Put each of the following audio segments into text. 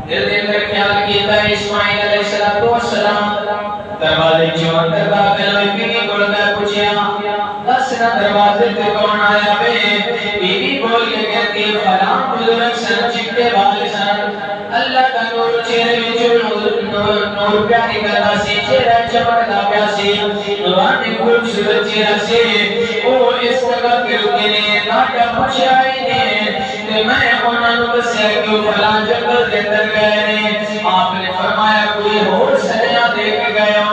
دل دل کر خیال کیتا ہے اسماعیل علیہ السلام دروازے جو اندر داخل ہوئی بیوی کو لگا پوچھیا دس نہ دروازے تے کون آیا بے بیوی بول کے کہتی فلاں بزرگ سن چکے والے سن اللہ کا نور چہرے وچ نور پیا نکلدا سی چہرہ چمکدا پیا سی روحانی خوبصورت چہرہ سی او اس جگہ تے رکے نے ناٹا پوچھیا ہی نے تے میں انہاں نوں دسیا کہ فلاں جنگل دے اندر گئے نے آپ نے فرمایا کوئی اور سیا دے کے گئے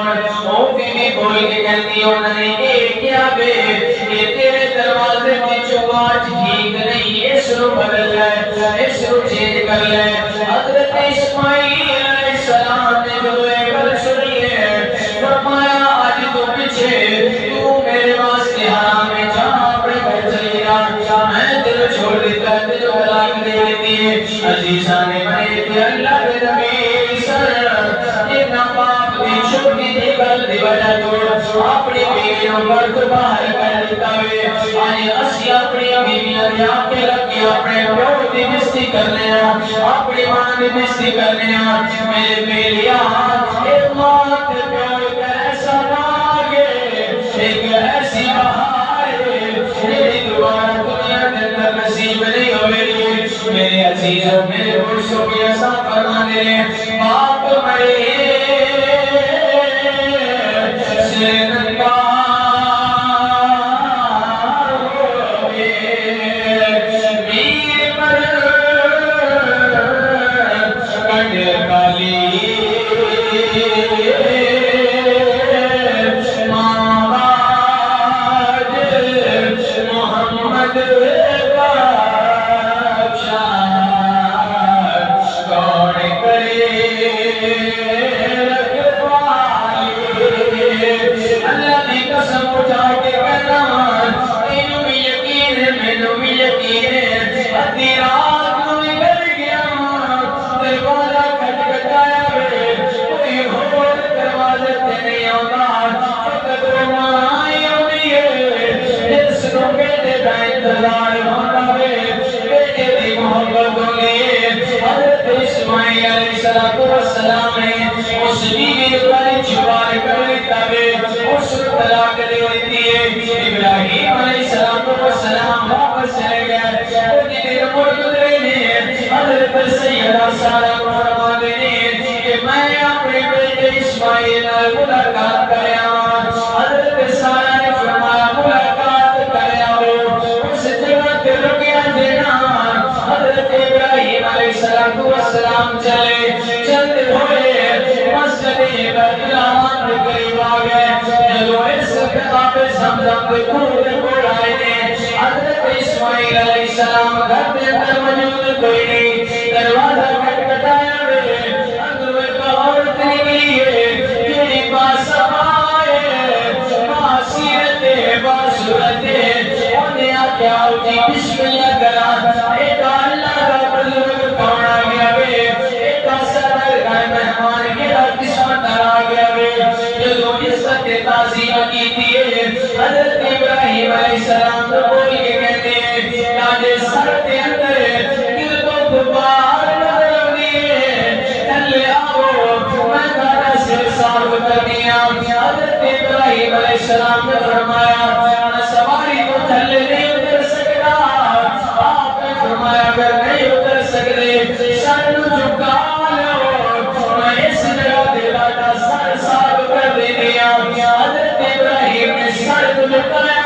او بیوی بول کے کہتی انہوں نے یہ کیا بے کہ تیرے دروازے کی چوکاٹ ٹھیک نہیں اس رو بدل لے اس رو چینج کر لے حضرت اسماعیل علیہ السلام نے جو ایک گل سنی ہے فرمایا آج تو پیچھے تو میرے واسطے حرام میں جہاں اپنے گھر چلی جا میں دل چھوڑ دیتا ہے تجھے طلاق دے دیتی ہے عزیزاں نے بنے تھے اللہ کے نبی سر اتنا پاپ دی چھوٹی دی گل دی وجہ توڑ اپنی بیویوں پر تو باہر کر دیتا ہوئے آج اسی اپنی بیویاں دی آنکھیں رکھی اپنے پیو دی بستی کرنے اپنی ماں دی بستی کرنے میرے بیلیا ایک ماں تے پیو ایک ایسا ناگے ایک ایسی بہار میری دوبارہ دنیا کے اندر نصیب نہیں ہوئے میرے عزیزوں میرے پرسوں کی ایسا فرما دے باپ مرے السلام نے اس بیوی پر جوار کر لیتا ہے اس طلاق دے دیتی ہے ابراہیم علیہ السلام واپس چلے گئے کچھ دیر گزرے نے حضرت سیدہ سارہ کو فرما دینے کہ میں اپنے بیٹے اسماعیل ملاقات کریا حضرت سارہ نے فرمایا ملاقات کریا اس جگہ تے رکیا دینا حضرت ابراہیم علیہ السلام چلے بیتلحم کے قریب آ گئے جو اس خطاب زمزم کے کنویں کو آئے نے حضرت اسماعیل علیہ السلام گھر کے اندر موجود کوئی نہیں دروازہ کھٹکھٹایا اندر ایک عورت نکلی ہے تیری باصفائے باصیرت باصورت انہیں آکھیا جی بسم اللہ کرا ایک اللہ کا بزرگ کون آ گیا ایک صدر کا مہمان گیا قسمت آ گیا جو عزت تعظیم کی تھی حضرت ابراہیم علیہ السلام تو بول کے کہتے ہیں تاجے سر کے اندر دل کو غبار نظر دیے چلے آؤ میں تارا سر صاف کر دیا حضرت ابراہیم علیہ السلام نے فرمایا سواری تو تھلے نہیں اتر سکتا آپ نے فرمایا اگر نہیں اتر سکتے سر جھکا لو میں اس جگہ دلاتا سر صاف کر دیا حضرت ابراہیم نے سر جھکایا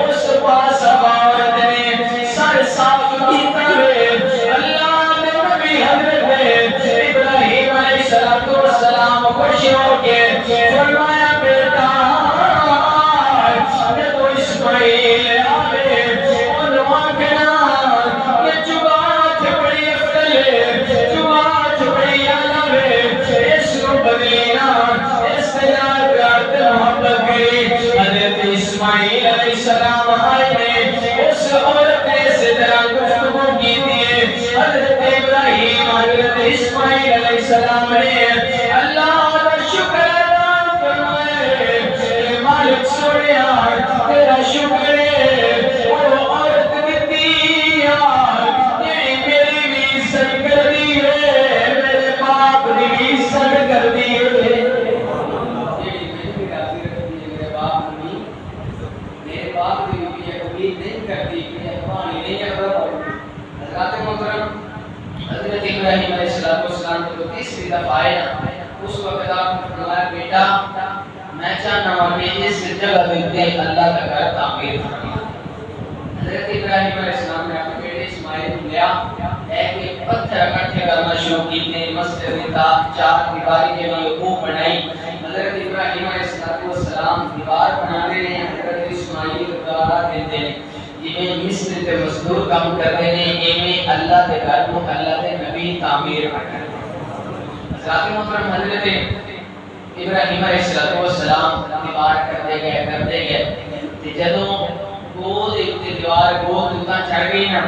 اس پاس عورت نے سر صاف کیتا اللہ نے نبی حضرت ابراہیم علیہ السلام خوشی ہو کے فرمایا بیٹا جب اسماعیل آئے انہوں آکھنا کہ جبات بڑی افضل ہے جبات حضرت محترم حضرت ابراہیم علیہ السلام کو تیسری دفعہ آیا، اس وقت آپ نے فرمایا بیٹا میں چاہتا ہوں کہ اس جگہ پہ اللہ کا گھر تعمیر فرما۔ حضرت ابراہیم علیہ السلام نے اپنے بیٹے اسماعیل کو لیا، ایک پتھر اکٹھے کرنا شروع کیے، مسجد کا چار دیواری کے لیے وہ بنائی۔ حضرت ابراہیم علیہ السلام دیوار بنانے نے، حضرت اسماعیل دوبارہ دیتے ہیں جنہیں مصر کے مزدور کام کرتے ہیں، ایویں اللہ کے گھر کو اللہ کے نبی تعمیر کرتے ہیں۔ حضرت محترم حضرت ابراہیم علیہ السلام دیوار کرتے گئے، جدوں گود دیوار گود اتنا چڑھ گئی نا